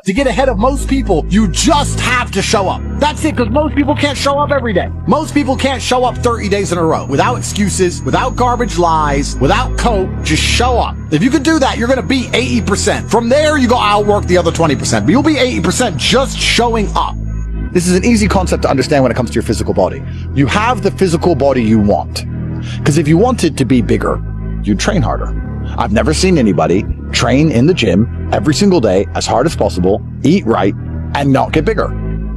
To get ahead of most people, you just have to show up. That's it, because most people can't show up every day. Most people can't show up 30 days in a row without excuses, without garbage lies, without cope. Just show up. If you can do that, you're going to beat 80%. From there, you go outwork the other 20%, but you'll be 80% just showing up. This is an easy concept to understand when it comes to your physical body. You have the physical body you want. Because if you wanted to be bigger, you'd train harder. I've never seen anybody train in the gym every single day as hard as possible, eat right, and not get bigger.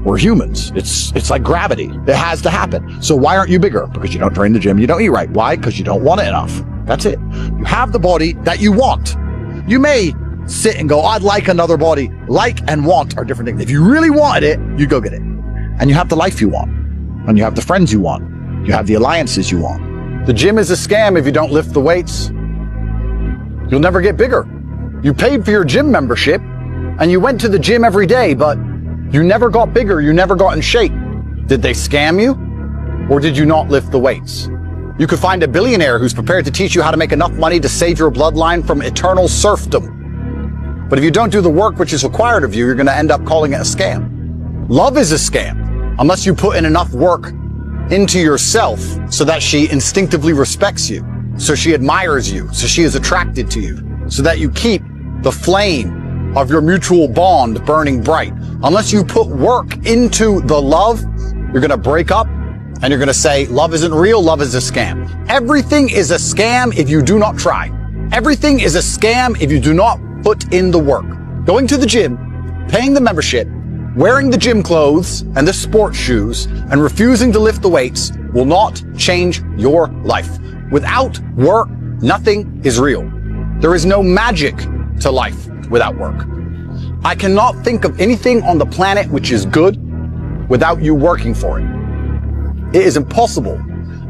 We're humans. It's like gravity. It has to happen. So why aren't you bigger? Because you don't train the gym, you don't eat right. Why? Because you don't want it enough. That's it. You have the body that you want. You may sit and go, I'd like another body. Like and want are different things. If you really wanted it, you go get it. And you have the life you want. And you have the friends you want. You have the alliances you want. The gym is a scam if you don't lift the weights. You'll never get bigger. You paid for your gym membership and you went to the gym every day, but you never got bigger. You never got in shape. Did they scam you? Or did you not lift the weights? You could find a billionaire who's prepared to teach you how to make enough money to save your bloodline from eternal serfdom. But if you don't do the work which is required of you, you're going to end up calling it a scam. Love is a scam unless you put in enough work into yourself so that she instinctively respects you, so she admires you, so she is attracted to you, so that you keep the flame of your mutual bond burning bright. Unless you put work into the love, you're going to break up and you're going to say, love isn't real, love is a scam. Everything is a scam if you do not try. Everything is a scam if you do not put in the work. Going to the gym, paying the membership, wearing the gym clothes and the sports shoes, and refusing to lift the weights will not change your life. Without work, nothing is real. There is no magic to life without work. I cannot think of anything on the planet which is good without you working for it. It is impossible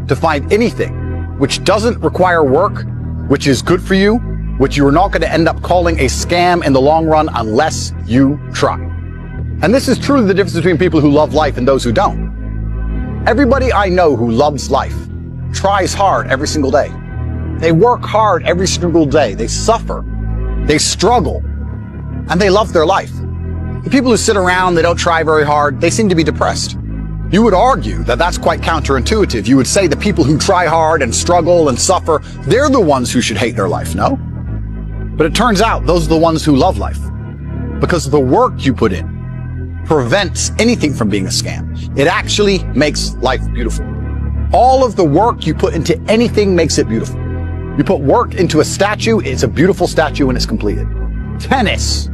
to find anything which doesn't require work, which is good for you, which you are not going to end up calling a scam in the long run unless you try. And this is truly the difference between people who love life and those who don't. Everybody I know who loves life tries hard every single day. They work hard every single day. They suffer. They struggle. And they love their life. The people who sit around, they don't try very hard, they seem to be depressed. You would argue that that's quite counterintuitive. You would say the people who try hard and struggle and suffer, they're the ones who should hate their life, no? But it turns out those are the ones who love life. Because the work you put in prevents anything from being a scam. It actually makes life beautiful. All of the work you put into anything makes it beautiful. You put work into a statue, it's a beautiful statue when it's completed. Tennis.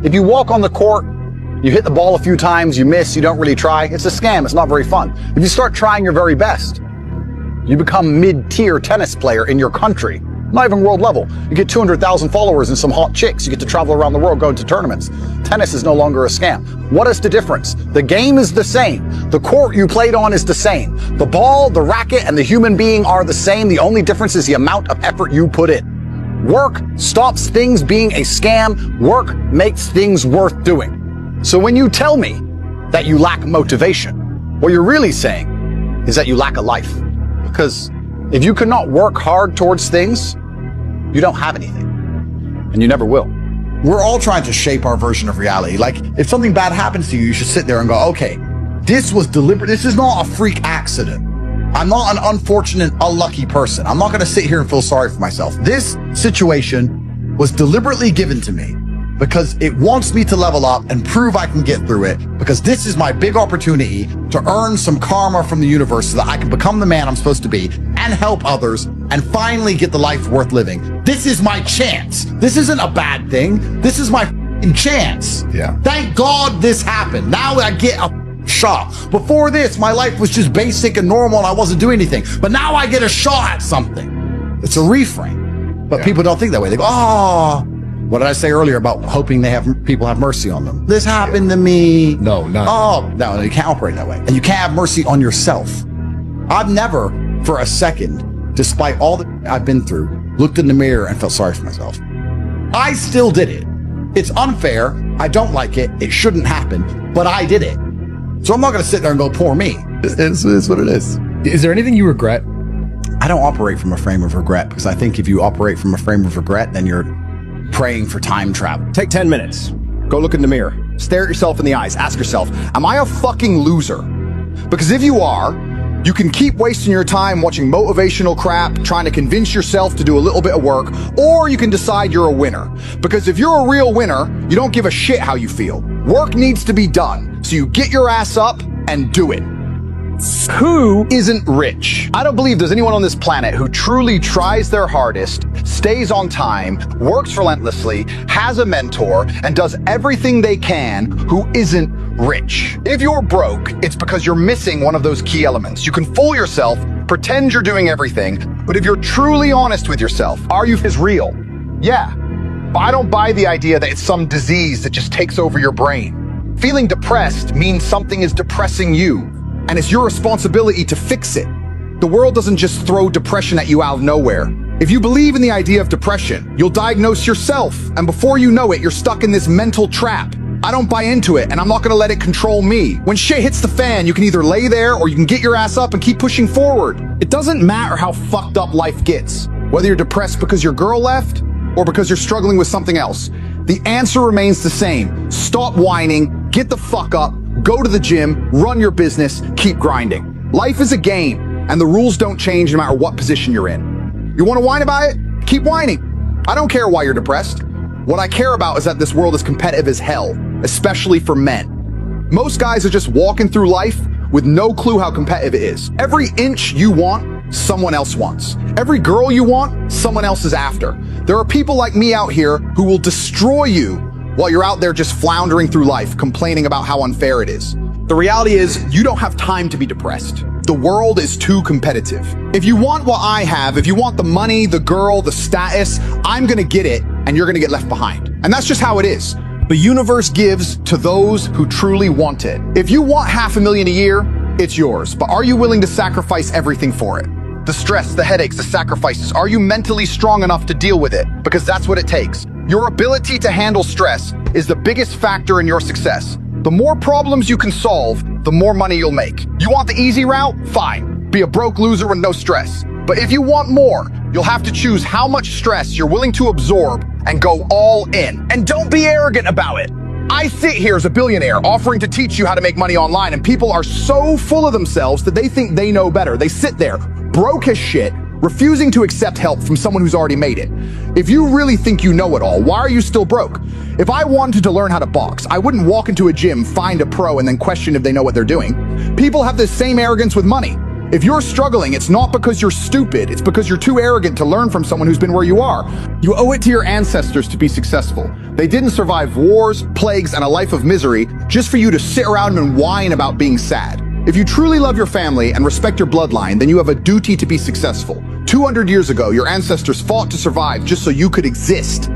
If you walk on the court, you hit the ball a few times, you miss, you don't really try, it's a scam, it's not very fun. If you start trying your very best, you become mid-tier tennis player in your country. Not even world level. You get 200,000 followers and some hot chicks. You get to travel around the world going to tournaments. Tennis is no longer a scam. What is the difference? The game is the same. The court you played on is the same. The ball, the racket, and the human being are the same. The only difference is the amount of effort you put in. Work stops things being a scam. Work makes things worth doing. So when you tell me that you lack motivation, what you're really saying is that you lack a life. Because if you cannot work hard towards things, you don't have anything. And you never will. We're all trying to shape our version of reality. Like, if something bad happens to you, you should sit there and go, okay, this was deliberate. This is not a freak accident. I'm not an unfortunate, unlucky person. I'm not going to sit here and feel sorry for myself. This situation was deliberately given to me because it wants me to level up and prove I can get through it, because this is my big opportunity to earn some karma from the universe so that I can become the man I'm supposed to be and help others and finally get the life worth living. This is my chance. This isn't a bad thing. This is my chance. Yeah. Thank God this happened. Now I get a shot. Before this, my life was just basic and normal and I wasn't doing anything. But now I get a shot at something. It's a reframe. But people don't think that way. They go, oh, what did I say earlier about hoping people have mercy on them? This happened to me. No, not. Oh, no, you can't operate that way. And you can't have mercy on yourself. I've never, for a second, despite all that I've been through, looked in the mirror and felt sorry for myself. I still did it. It's unfair. I don't like it. It shouldn't happen, but I did it. So I'm not going to sit there and go, poor me. It's what it is. Is there anything you regret? I don't operate from a frame of regret, because I think if you operate from a frame of regret, then you're praying for time travel. Take 10 minutes. Go look in the mirror. Stare at yourself in the eyes. Ask yourself, am I a fucking loser? Because if you are, you can keep wasting your time watching motivational crap, trying to convince yourself to do a little bit of work, or you can decide you're a winner. Because if you're a real winner, you don't give a shit how you feel. Work needs to be done, so you get your ass up and do it. Who isn't rich? I don't believe there's anyone on this planet who truly tries their hardest, stays on time, works relentlessly, has a mentor, and does everything they can who isn't rich. If you're broke, it's because you're missing one of those key elements. You can fool yourself, pretend you're doing everything, but if you're truly honest with yourself, are you is real? Yeah. But I don't buy the idea that it's some disease that just takes over your brain. Feeling depressed means something is depressing you, and it's your responsibility to fix it. The world doesn't just throw depression at you out of nowhere. If you believe in the idea of depression, you'll diagnose yourself, and before you know it, you're stuck in this mental trap. I don't buy into it, and I'm not gonna let it control me. When shit hits the fan, you can either lay there or you can get your ass up and keep pushing forward. It doesn't matter how fucked up life gets, whether you're depressed because your girl left or because you're struggling with something else. The answer remains the same. Stop whining, get the fuck up, go to the gym, run your business, keep grinding. Life is a game, and the rules don't change no matter what position you're in. You wanna whine about it? Keep whining. I don't care why you're depressed. What I care about is that this world is competitive as hell, especially for men. Most guys are just walking through life with no clue how competitive it is. Every inch you want, someone else wants. Every girl you want, someone else is after. There are people like me out here who will destroy you while you're out there just floundering through life, complaining about how unfair it is. The reality is, you don't have time to be depressed. The world is too competitive. If you want what I have, if you want the money, the girl, the status, I'm gonna get it, and you're gonna get left behind. And that's just how it is. The universe gives to those who truly want it. If you want $500,000 a year, it's yours. But are you willing to sacrifice everything for it? The stress, the headaches, the sacrifices. Are you mentally strong enough to deal with it? Because that's what it takes. Your ability to handle stress is the biggest factor in your success. The more problems you can solve, the more money you'll make. You want the easy route? Fine. Be a broke loser with no stress. But if you want more, you'll have to choose how much stress you're willing to absorb and go all in. And don't be arrogant about it. I sit here as a billionaire offering to teach you how to make money online, and people are so full of themselves that they think they know better. They sit there, broke as shit, refusing to accept help from someone who's already made it. If you really think you know it all, why are you still broke? If I wanted to learn how to box, I wouldn't walk into a gym, find a pro, and then question if they know what they're doing. People have the same arrogance with money. If you're struggling, it's not because you're stupid, it's because you're too arrogant to learn from someone who's been where you are. You owe it to your ancestors to be successful. They didn't survive wars, plagues, and a life of misery just for you to sit around and whine about being sad. If you truly love your family and respect your bloodline, then you have a duty to be successful. 200 years ago, your ancestors fought to survive just so you could exist.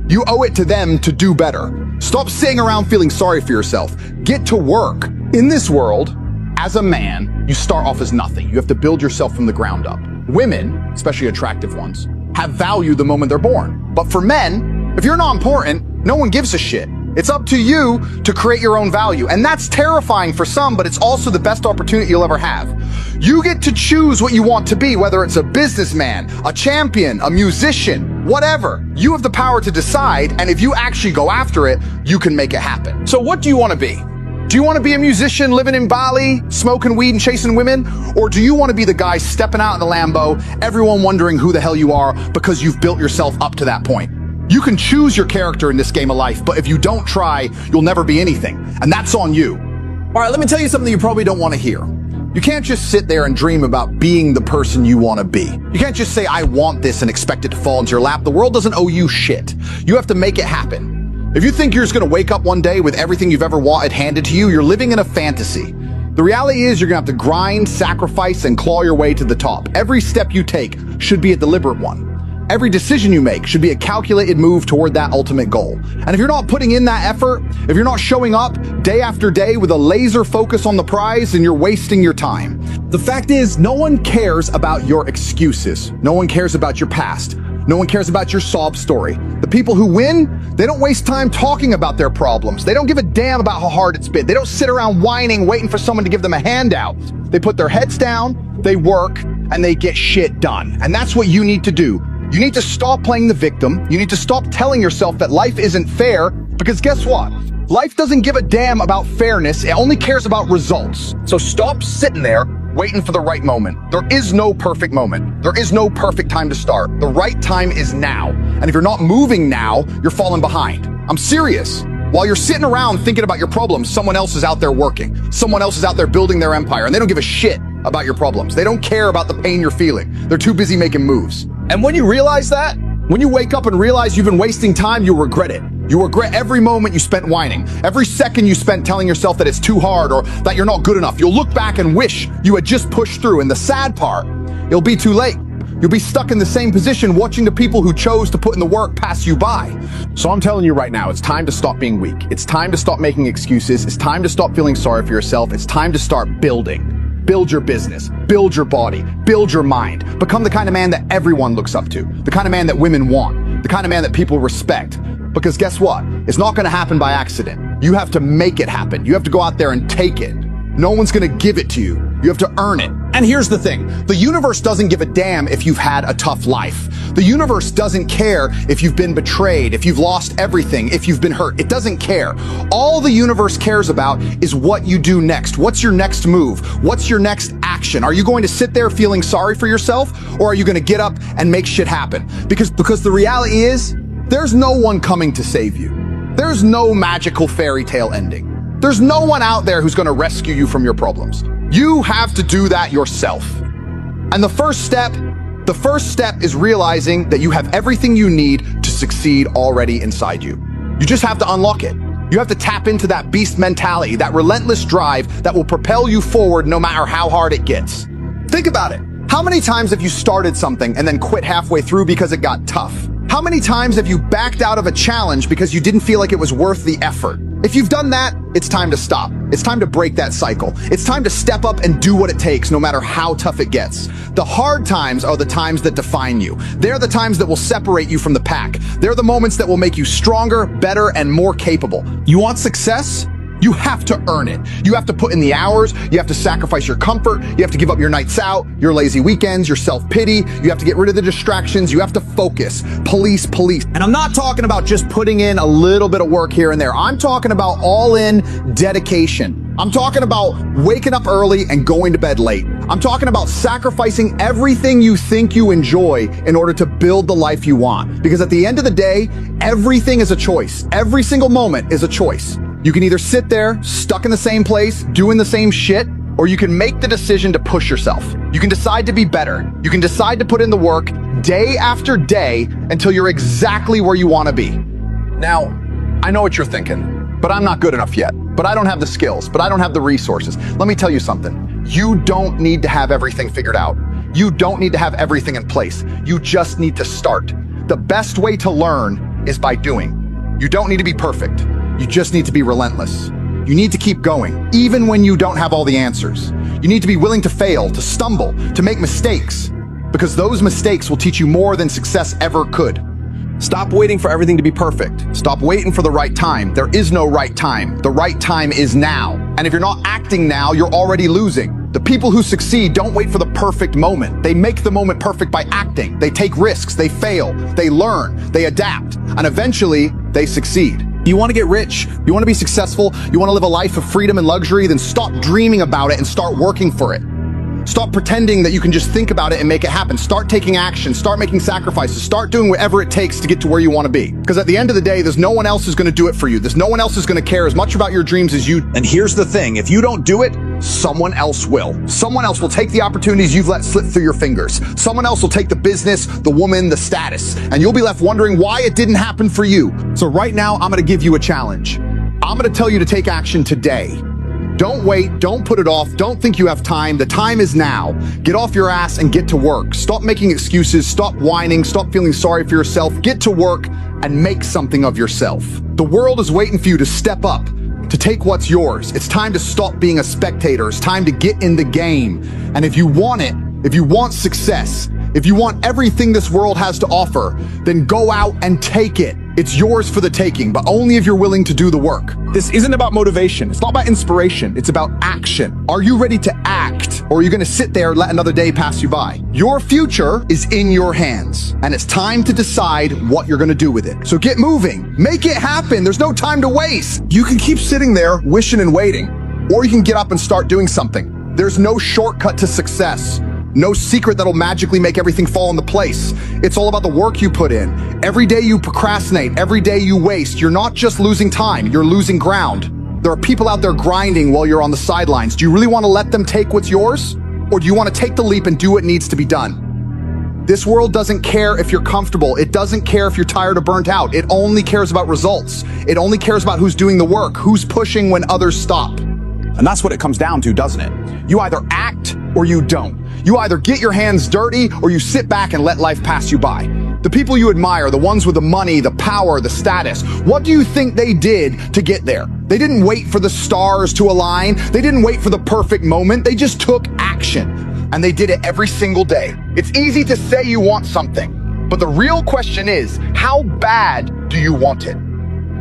You owe it to them to do better. Stop sitting around feeling sorry for yourself. Get to work. In this world, as a man, you start off as nothing. You have to build yourself from the ground up. Women, especially attractive ones, have value the moment they're born. But for men, if you're not important, no one gives a shit. It's up to you to create your own value. And that's terrifying for some, but it's also the best opportunity you'll ever have. You get to choose what you want to be, whether it's a businessman, a champion, a musician, whatever. You have the power to decide, and if you actually go after it, you can make it happen. So what do you want to be? Do you want to be a musician living in Bali, smoking weed and chasing women? Or do you want to be the guy stepping out in the Lambo, everyone wondering who the hell you are because you've built yourself up to that point? You can choose your character in this game of life, but if you don't try, you'll never be anything. And that's on you. All right, let me tell you something you probably don't want to hear. You can't just sit there and dream about being the person you want to be. You can't just say, I want this, and expect it to fall into your lap. The world doesn't owe you shit. You have to make it happen. If you think you're just going to wake up one day with everything you've ever wanted handed to you, you're living in a fantasy. The reality is you're going to have to grind, sacrifice, and claw your way to the top. Every step you take should be a deliberate one. Every decision you make should be a calculated move toward that ultimate goal. And if you're not putting in that effort, if you're not showing up day after day with a laser focus on the prize, then you're wasting your time. The fact is, no one cares about your excuses. No one cares about your past. No one cares about your sob story. The people who win, they don't waste time talking about their problems. They don't give a damn about how hard it's been. They don't sit around whining, waiting for someone to give them a handout. They put their heads down, they work, and they get shit done. And that's what you need to do. You need to stop playing the victim. You need to stop telling yourself that life isn't fair, because guess what? Life doesn't give a damn about fairness. It only cares about results. So stop sitting there waiting for the right moment. There is no perfect moment. There is no perfect time to start. The right time is now. And if you're not moving now, you're falling behind. I'm serious. While you're sitting around thinking about your problems, someone else is out there working. Someone else is out there building their empire, and they don't give a shit about your problems. They don't care about the pain you're feeling. They're too busy making moves. And when you realize that, when you wake up and realize you've been wasting time, you'll regret it. You regret every moment you spent whining, every second you spent telling yourself that it's too hard or that you're not good enough. You'll look back and wish you had just pushed through. And the sad part, it'll be too late. You'll be stuck in the same position watching the people who chose to put in the work pass you by. So I'm telling you right now, it's time to stop being weak. It's time to stop making excuses. It's time to stop feeling sorry for yourself. It's time to start building. Build your business, build your body, build your mind. Become the kind of man that everyone looks up to, the kind of man that women want, the kind of man that people respect. Because guess what? It's not going to happen by accident. You have to make it happen. You have to go out there and take it. No one's going to give it to you. You have to earn it. And here's the thing. The universe doesn't give a damn if you've had a tough life. The universe doesn't care if you've been betrayed, if you've lost everything, if you've been hurt. It doesn't care. All the universe cares about is what you do next. What's your next move? What's your next action? Are you going to sit there feeling sorry for yourself, or are you going to get up and make shit happen? Because the reality is, there's no one coming to save you. There's no magical fairy tale ending. There's no one out there who's going to rescue you from your problems. You have to do that yourself. And the first step is realizing that you have everything you need to succeed already inside you. You just have to unlock it. You have to tap into that beast mentality, that relentless drive that will propel you forward no matter how hard it gets. Think about it. How many times have you started something and then quit halfway through because it got tough? How many times have you backed out of a challenge because you didn't feel like it was worth the effort? If you've done that, it's time to stop. It's time to break that cycle. It's time to step up and do what it takes, no matter how tough it gets. The hard times are the times that define you. They're the times that will separate you from the pack. They're the moments that will make you stronger, better, and more capable. You want success? You have to earn it. You have to put in the hours. You have to sacrifice your comfort. You have to give up your nights out, your lazy weekends, your self-pity. You have to get rid of the distractions. You have to focus. Police. And I'm not talking about just putting in a little bit of work here and there. I'm talking about all-in dedication. I'm talking about waking up early and going to bed late. I'm talking about sacrificing everything you think you enjoy in order to build the life you want. Because at the end of the day, everything is a choice. Every single moment is a choice. You can either sit there, stuck in the same place, doing the same shit, or you can make the decision to push yourself. You can decide to be better. You can decide to put in the work day after day until you're exactly where you want to be. Now, I know what you're thinking, but I'm not good enough yet. But I don't have the skills, but I don't have the resources. Let me tell you something. You don't need to have everything figured out. You don't need to have everything in place. You just need to start. The best way to learn is by doing. You don't need to be perfect. You just need to be relentless. You need to keep going, even when you don't have all the answers. You need to be willing to fail, to stumble, to make mistakes, because those mistakes will teach you more than success ever could. Stop waiting for everything to be perfect. Stop waiting for the right time. There is no right time. The right time is now. And if you're not acting now, you're already losing. The people who succeed don't wait for the perfect moment. They make the moment perfect by acting. They take risks, they fail, they learn, they adapt, and eventually they succeed. You want to get rich, you want to be successful, you want to live a life of freedom and luxury, then stop dreaming about it and start working for it. Stop pretending that you can just think about it and make it happen. Start taking action, start making sacrifices, start doing whatever it takes to get to where you want to be. Because at the end of the day, there's no one else who's going to do it for you. There's no one else who's going to care as much about your dreams as you. And here's the thing, if you don't do it, someone else will. Someone else will take the opportunities you've let slip through your fingers. Someone else will take the business, the woman, the status, and you'll be left wondering why it didn't happen for you. So right now, I'm going to give you a challenge. I'm going to tell you to take action today. Don't wait, don't put it off, don't think you have time. The time is now. Get off your ass and get to work. Stop making excuses, stop whining, stop feeling sorry for yourself. Get to work and make something of yourself. The world is waiting for you to step up, to take what's yours. It's time to stop being a spectator. It's time to get in the game. And if you want it, if you want success, if you want everything this world has to offer, then go out and take it. It's yours for the taking, but only if you're willing to do the work. This isn't about motivation. It's not about inspiration. It's about action. Are you ready to act? or are you going to sit there and let another day pass you by? Your future is in your hands, and it's time to decide what you're going to do with it. So get moving. Make it happen. There's no time to waste. You can keep sitting there wishing and waiting, or you can get up and start doing something. There's no shortcut to success. No secret that'll magically make everything fall into place. It's all about the work you put in. Every day you procrastinate, every day you waste, you're not just losing time, you're losing ground. There are people out there grinding while you're on the sidelines. Do you really want to let them take what's yours? Or do you want to take the leap and do what needs to be done? This world doesn't care if you're comfortable. It doesn't care if you're tired or burnt out. It only cares about results. It only cares about who's doing the work, who's pushing when others stop. And that's what it comes down to, doesn't it? You either act or you don't. You either get your hands dirty or you sit back and let life pass you by. The people you admire, the ones with the money, the power, the status, what do you think they did to get there? They didn't wait for the stars to align. They didn't wait for the perfect moment. They just took action, and they did it every single day. It's easy to say you want something, but the real question is, how bad do you want it?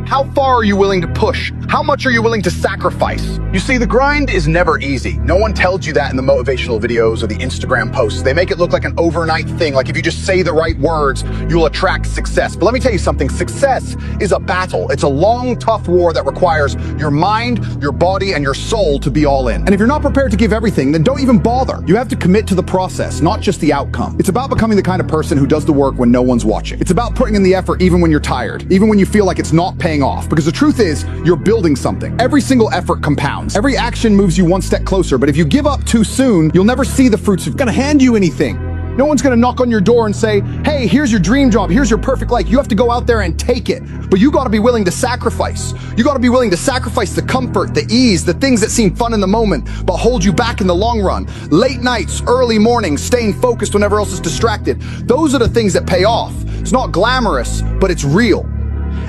How far are you willing to push? How much are you willing to sacrifice? You see, the grind is never easy. No one tells you that in the motivational videos or the Instagram posts. They make it look like an overnight thing, like if you just say the right words, you'll attract success. But let me tell you something, success is a battle. It's a long, tough war that requires your mind, your body, and your soul to be all in. And if you're not prepared to give everything, then don't even bother. You have to commit to the process, not just the outcome. It's about becoming the kind of person who does the work when no one's watching. It's about putting in the effort even when you're tired, even when you feel like it's not paying off. Because the truth is, you're building something. Every single effort compounds. Every action moves you one step closer, but if you give up too soon, you'll never see the fruits of gonna hand you anything. No one's gonna knock on your door and say, hey, here's your dream job, here's your perfect life. You have to go out there and take it. But you gotta be willing to sacrifice. You gotta be willing to sacrifice the comfort, the ease, the things that seem fun in the moment, but hold you back in the long run. Late nights, early mornings, staying focused whenever else is distracted. Those are the things that pay off. It's not glamorous, but it's real.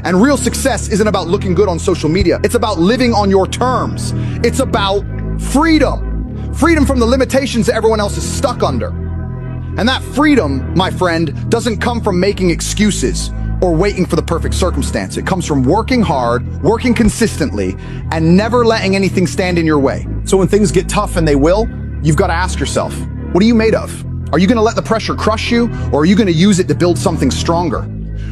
And real success isn't about looking good on social media. It's about living on your terms. It's about freedom. Freedom from the limitations that everyone else is stuck under. And that freedom, my friend, doesn't come from making excuses or waiting for the perfect circumstance. It comes from working hard, working consistently, and never letting anything stand in your way. So when things get tough, and they will, you've got to ask yourself, what are you made of? Are you going to let the pressure crush you, or are you going to use it to build something stronger?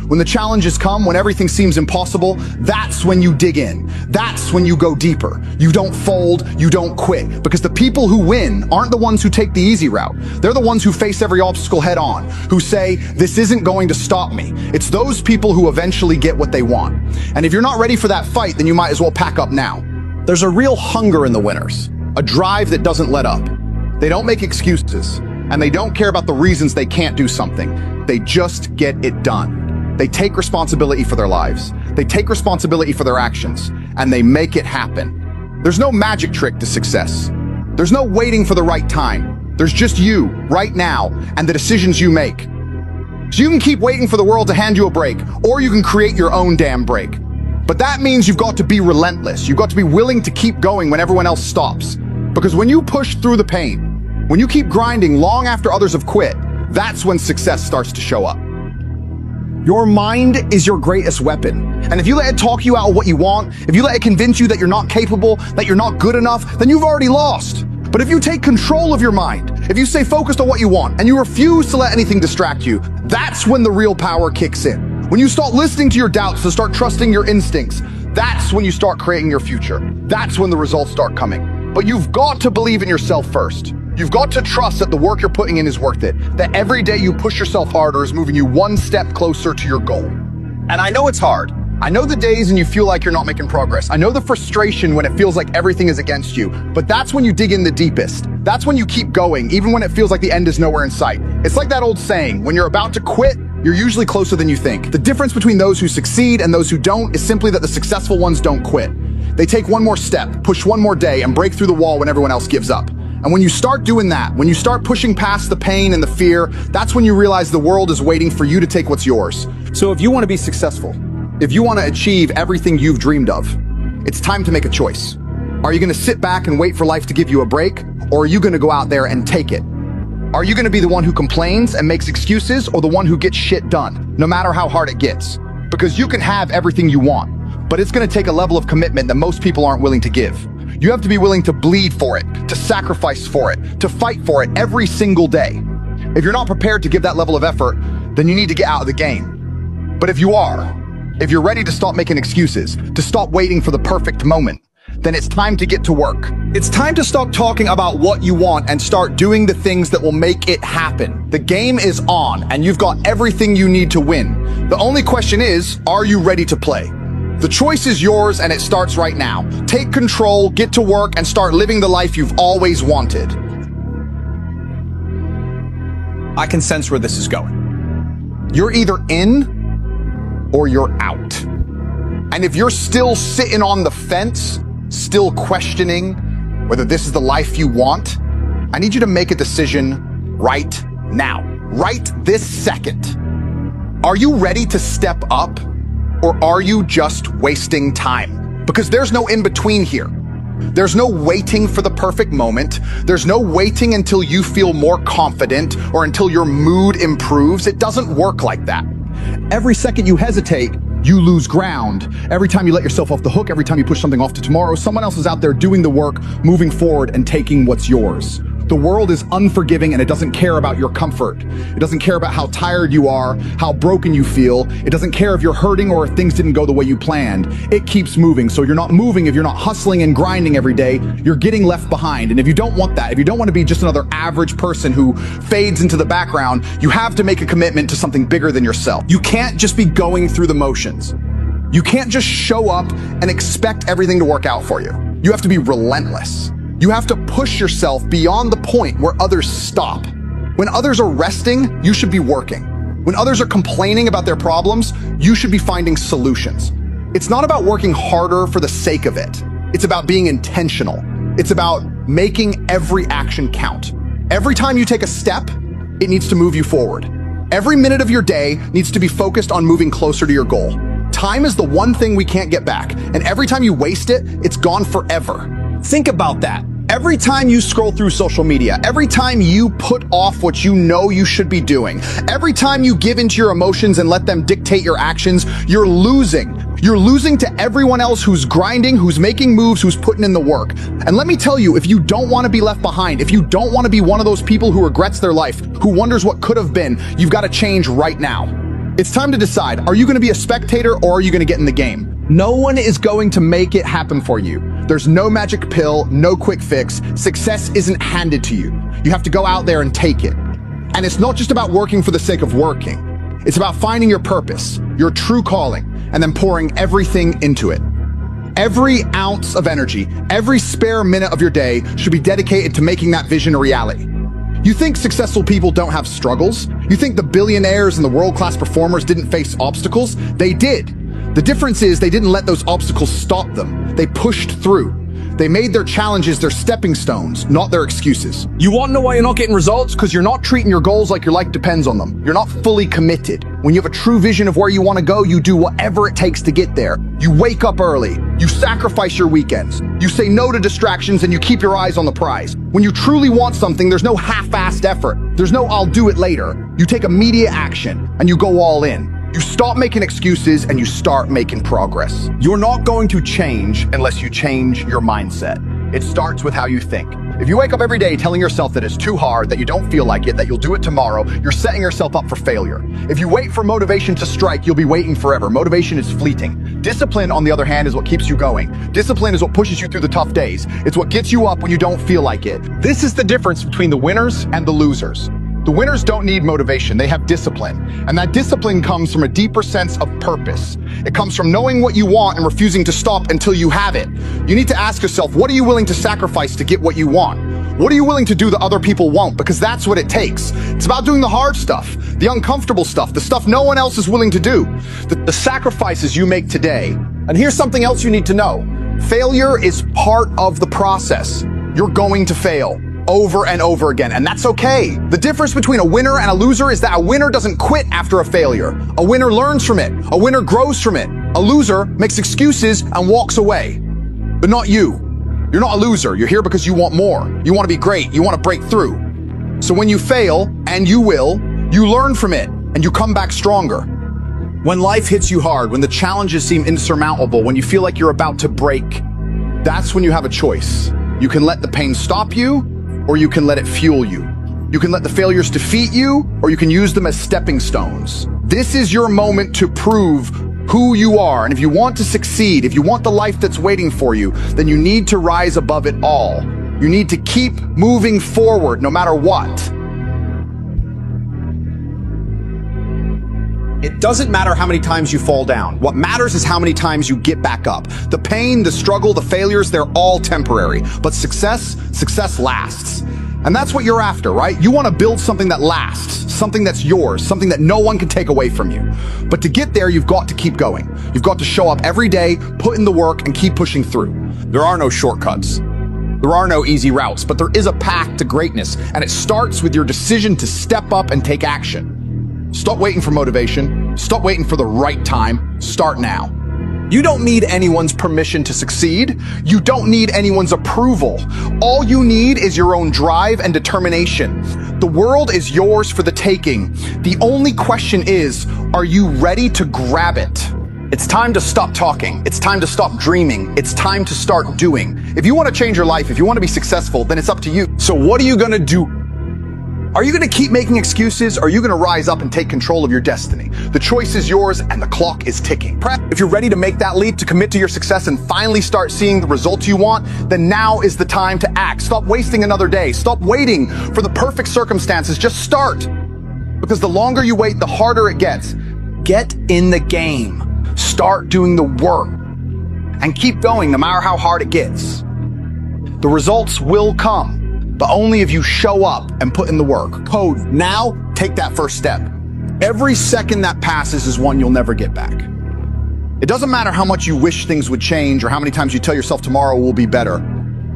When the challenges come, when everything seems impossible, that's when you dig in. That's when you go deeper. You don't fold, you don't quit. Because the people who win aren't the ones who take the easy route. They're the ones who face every obstacle head on, who say, this isn't going to stop me. It's those people who eventually get what they want. And if you're not ready for that fight, then you might as well pack up now. There's a real hunger in the winners, a drive that doesn't let up. They don't make excuses, and they don't care about the reasons they can't do something. They just get it done. They take responsibility for their lives. They take responsibility for their actions, and they make it happen. There's no magic trick to success. There's no waiting for the right time. There's just you, right now, and the decisions you make. So you can keep waiting for the world to hand you a break, or you can create your own damn break. But that means you've got to be relentless. You've got to be willing to keep going when everyone else stops. Because when you push through the pain, when you keep grinding long after others have quit, that's when success starts to show up. Your mind is your greatest weapon. And if you let it talk you out of what you want, if you let it convince you that you're not capable, that you're not good enough, then you've already lost. But if you take control of your mind, if you stay focused on what you want, and you refuse to let anything distract you, that's when the real power kicks in. When you start listening to your doubts and start trusting your instincts, that's when you start creating your future. That's when the results start coming. But you've got to believe in yourself first. You've got to trust that the work you're putting in is worth it, that every day you push yourself harder is moving you one step closer to your goal. And I know it's hard. I know the days when you feel like you're not making progress. I know the frustration when it feels like everything is against you, but that's when you dig in the deepest. That's when you keep going, even when it feels like the end is nowhere in sight. It's like that old saying, when you're about to quit, you're usually closer than you think. The difference between those who succeed and those who don't is simply that the successful ones don't quit. They take one more step, push one more day, and break through the wall when everyone else gives up. And when you start doing that, when you start pushing past the pain and the fear, that's when you realize the world is waiting for you to take what's yours. So if you want to be successful, if you want to achieve everything you've dreamed of, it's time to make a choice. Are you going to sit back and wait for life to give you a break? Or are you going to go out there and take it? Are you going to be the one who complains and makes excuses, or the one who gets shit done, no matter how hard it gets? Because you can have everything you want, but it's going to take a level of commitment that most people aren't willing to give. You have to be willing to bleed for it, to sacrifice for it, to fight for it every single day. If you're not prepared to give that level of effort, then you need to get out of the game. But if you are, if you're ready to stop making excuses, to stop waiting for the perfect moment, then it's time to get to work. It's time to stop talking about what you want and start doing the things that will make it happen. The game is on, and you've got everything you need to win. The only question is, are you ready to play? The choice is yours, and it starts right now. Take control, get to work, and start living the life you've always wanted. I can sense where this is going. You're either in or you're out. And if you're still sitting on the fence, still questioning whether this is the life you want, I need you to make a decision right now, right this second. Are you ready to step up, or are you just wasting time? Because there's no in between here. There's no waiting for the perfect moment. There's no waiting until you feel more confident or until your mood improves. It doesn't work like that. Every second you hesitate, you lose ground. Every time you let yourself off the hook, every time you push something off to tomorrow, someone else is out there doing the work, moving forward and taking what's yours. The world is unforgiving, and it doesn't care about your comfort. It doesn't care about how tired you are, how broken you feel. It doesn't care if you're hurting or if things didn't go the way you planned. It keeps moving. So you're not moving if you're not hustling and grinding every day. You're getting left behind. And if you don't want that, if you don't want to be just another average person who fades into the background, you have to make a commitment to something bigger than yourself. You can't just be going through the motions. You can't just show up and expect everything to work out for you. You have to be relentless. You have to push yourself beyond the point where others stop. When others are resting, you should be working. When others are complaining about their problems, you should be finding solutions. It's not about working harder for the sake of it. It's about being intentional. It's about making every action count. Every time you take a step, it needs to move you forward. Every minute of your day needs to be focused on moving closer to your goal. Time is the one thing we can't get back, and every time you waste it, it's gone forever. Think about that. Every time you scroll through social media, every time you put off what you know you should be doing, every time you give into your emotions and let them dictate your actions, you're losing. You're losing to everyone else who's grinding, who's making moves, who's putting in the work. And let me tell you, if you don't want to be left behind, if you don't want to be one of those people who regrets their life, who wonders what could have been, you've got to change right now. It's time to decide, are you going to be a spectator or are you going to get in the game? No one is going to make it happen for you. There's no magic pill, no quick fix. Success isn't handed to you. You have to go out there and take it. And it's not just about working for the sake of working. It's about finding your purpose, your true calling, and then pouring everything into it. Every ounce of energy, every spare minute of your day should be dedicated to making that vision a reality. You think successful people don't have struggles? You think the billionaires and the world-class performers didn't face obstacles? They did. The difference is they didn't let those obstacles stop them. They pushed through. They made their challenges their stepping stones, not their excuses. You want to know why you're not getting results? Because you're not treating your goals like your life depends on them. You're not fully committed. When you have a true vision of where you want to go, you do whatever it takes to get there. You wake up early. You sacrifice your weekends. You say no to distractions and you keep your eyes on the prize. When you truly want something, there's no half-assed effort. There's no I'll do it later. You take immediate action and you go all in. You stop making excuses and you start making progress. You're not going to change unless you change your mindset. It starts with how you think. If you wake up every day telling yourself that it's too hard, that you don't feel like it, that you'll do it tomorrow, you're setting yourself up for failure. If you wait for motivation to strike, you'll be waiting forever. Motivation is fleeting. Discipline, on the other hand, is what keeps you going. Discipline is what pushes you through the tough days. It's what gets you up when you don't feel like it. This is the difference between the winners and the losers. The winners don't need motivation, they have discipline. And that discipline comes from a deeper sense of purpose. It comes from knowing what you want and refusing to stop until you have it. You need to ask yourself, what are you willing to sacrifice to get what you want? What are you willing to do that other people won't? Because that's what it takes. It's about doing the hard stuff, the uncomfortable stuff, the stuff no one else is willing to do, the sacrifices you make today. And here's something else you need to know. Failure is part of the process. You're going to fail over and over again, and that's okay. The difference between a winner and a loser is that a winner doesn't quit after a failure. A winner learns from it. A winner grows from it. A loser makes excuses and walks away. But not you. You're not a loser. You're here because you want more. You want to be great. You want to break through. So when you fail, and you will, you learn from it and you come back stronger. When life hits you hard, when the challenges seem insurmountable, when you feel like you're about to break, That's when you have a choice. You can let the pain stop you, or you can let it fuel you. You can let the failures defeat you, or you can use them as stepping stones. This is your moment to prove who you are. And if you want to succeed, if you want the life that's waiting for you, then you need to rise above it all. You need to keep moving forward no matter what. It doesn't matter how many times you fall down. What matters is how many times you get back up. The pain, the struggle, the failures, they're all temporary. But success lasts. And that's what you're after, right? You want to build something that lasts, something that's yours, something that no one can take away from you. But to get there, you've got to keep going. You've got to show up every day, put in the work, and keep pushing through. There are no shortcuts. There are no easy routes, but there is a path to greatness, and it starts with your decision to step up and take action. Stop waiting for motivation. Stop waiting for the right time. Start now. You don't need anyone's permission to succeed. You don't need anyone's approval. All you need is your own drive and determination. The world is yours for the taking. The only question is, are you ready to grab it? It's time to stop talking. It's time to stop dreaming. It's time to start doing. If you want to change your life, if you want to be successful, then it's up to you. So what are you going to do? Are you going to keep making excuses, or are you going to rise up and take control of your destiny? The choice is yours, and the clock is ticking. If you're ready to make that leap, to commit to your success and finally start seeing the results you want, then now is the time to act. Stop wasting another day. Stop waiting for the perfect circumstances. Just start. Because the longer you wait, the harder it gets. Get in the game. Start doing the work. And keep going no matter how hard it gets. The results will come. But only if you show up and put in the work. Code, now take that first step. Every second that passes is one you'll never get back. It doesn't matter how much you wish things would change or how many times you tell yourself tomorrow will be better.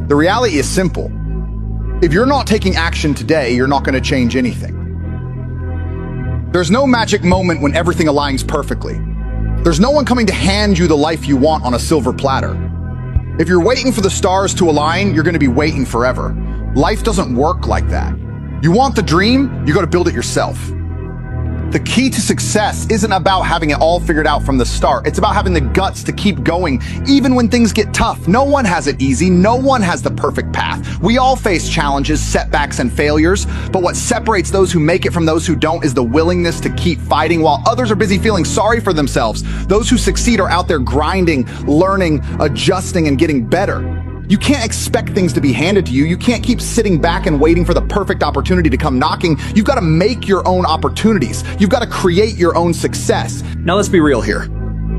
The reality is simple. If you're not taking action today, you're not going to change anything. There's no magic moment when everything aligns perfectly. There's no one coming to hand you the life you want on a silver platter. If you're waiting for the stars to align, you're going to be waiting forever. Life doesn't work like that. You want the dream, you got to build it yourself. The key to success isn't about having it all figured out from the start. It's about having the guts to keep going, even when things get tough. No one has it easy. No one has the perfect path. We all face challenges, setbacks, and failures. But what separates those who make it from those who don't is the willingness to keep fighting while others are busy feeling sorry for themselves. Those who succeed are out there grinding, learning, adjusting, and getting better. You can't expect things to be handed to you. You can't keep sitting back and waiting for the perfect opportunity to come knocking. You've got to make your own opportunities. You've got to create your own success. Now let's be real here.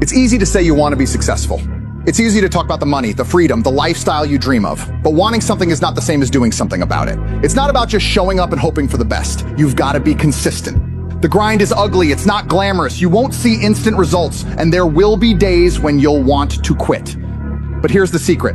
It's easy to say you want to be successful. It's easy to talk about the money, the freedom, the lifestyle you dream of. But wanting something is not the same as doing something about it. It's not about just showing up and hoping for the best. You've got to be consistent. The grind is ugly. It's not glamorous. You won't see instant results, and there will be days when you'll want to quit. But here's the secret.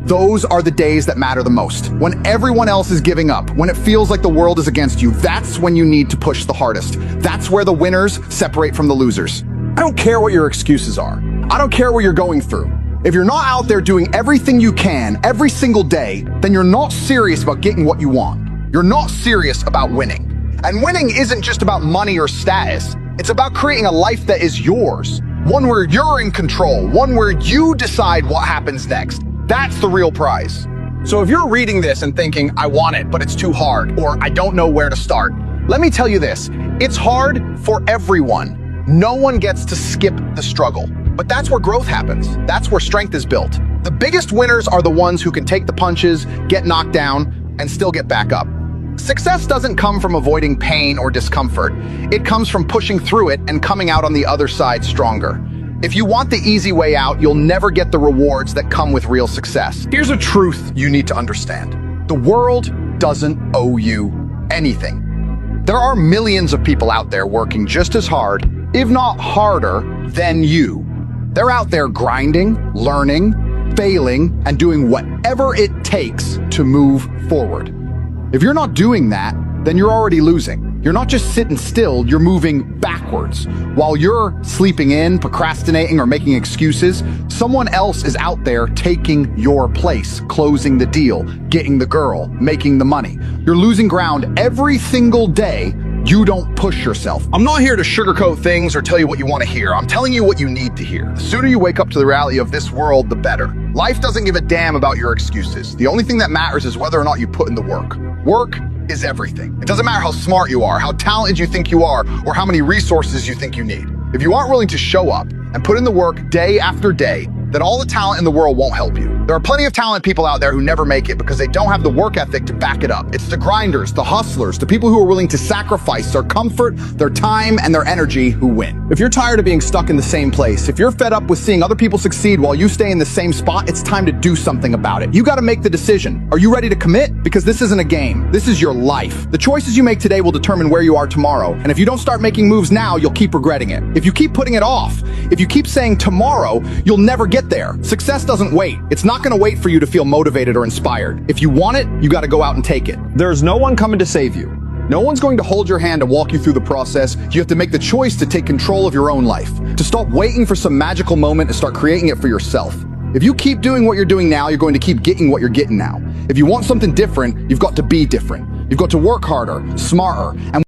Those are the days that matter the most. When everyone else is giving up, when it feels like the world is against you, that's when you need to push the hardest. That's where the winners separate from the losers. I don't care what your excuses are. I don't care what you're going through. If you're not out there doing everything you can every single day, then you're not serious about getting what you want. You're not serious about winning. And winning isn't just about money or status. It's about creating a life that is yours. One where you're in control. One where you decide what happens next. That's the real prize. So if you're reading this and thinking, I want it, but it's too hard, or I don't know where to start, let me tell you this. It's hard for everyone. No one gets to skip the struggle. But that's where growth happens. That's where strength is built. The biggest winners are the ones who can take the punches, get knocked down, and still get back up. Success doesn't come from avoiding pain or discomfort. It comes from pushing through it and coming out on the other side stronger. If you want the easy way out, you'll never get the rewards that come with real success. Here's a truth you need to understand. The world doesn't owe you anything. There are millions of people out there working just as hard, if not harder, than you. They're out there grinding, learning, failing, and doing whatever it takes to move forward. If you're not doing that, then you're already losing. You're not just sitting still, you're moving backwards. While you're sleeping in, procrastinating, or making excuses, someone else is out there taking your place, closing the deal, getting the girl, making the money. You're losing ground every single day You don't push yourself. I'm not here to sugarcoat things or tell you what you want to hear. I'm telling you what you need to hear. The sooner you wake up to the reality of this world, the better. Life doesn't give a damn about your excuses. The only thing that matters is whether or not you put in the work. Work is everything. It doesn't matter how smart you are, how talented you think you are, or how many resources you think you need. If you aren't willing to show up and put in the work day after day, then all the talent in the world won't help you. There are plenty of talented people out there who never make it because they don't have the work ethic to back it up. It's the grinders, the hustlers, the people who are willing to sacrifice their comfort, their time, and their energy who win. If you're tired of being stuck in the same place, if you're fed up with seeing other people succeed while you stay in the same spot, it's time to do something about it. You gotta make the decision. Are you ready to commit? Because this isn't a game. This is your life. The choices you make today will determine where you are tomorrow. And if you don't start making moves now, you'll keep regretting it. If you keep putting it off, if you keep saying tomorrow, you'll never get there. Success doesn't wait. It's not gonna wait for you to feel motivated or inspired. If you want it, you gotta go out and take it. There's no one coming to save you. No one's going to hold your hand and walk you through the process. You have to make the choice to take control of your own life, to stop waiting for some magical moment and start creating it for yourself. If you keep doing what you're doing now, you're going to keep getting what you're getting now. If you want something different, you've got to be different. You've got to work harder, smarter, and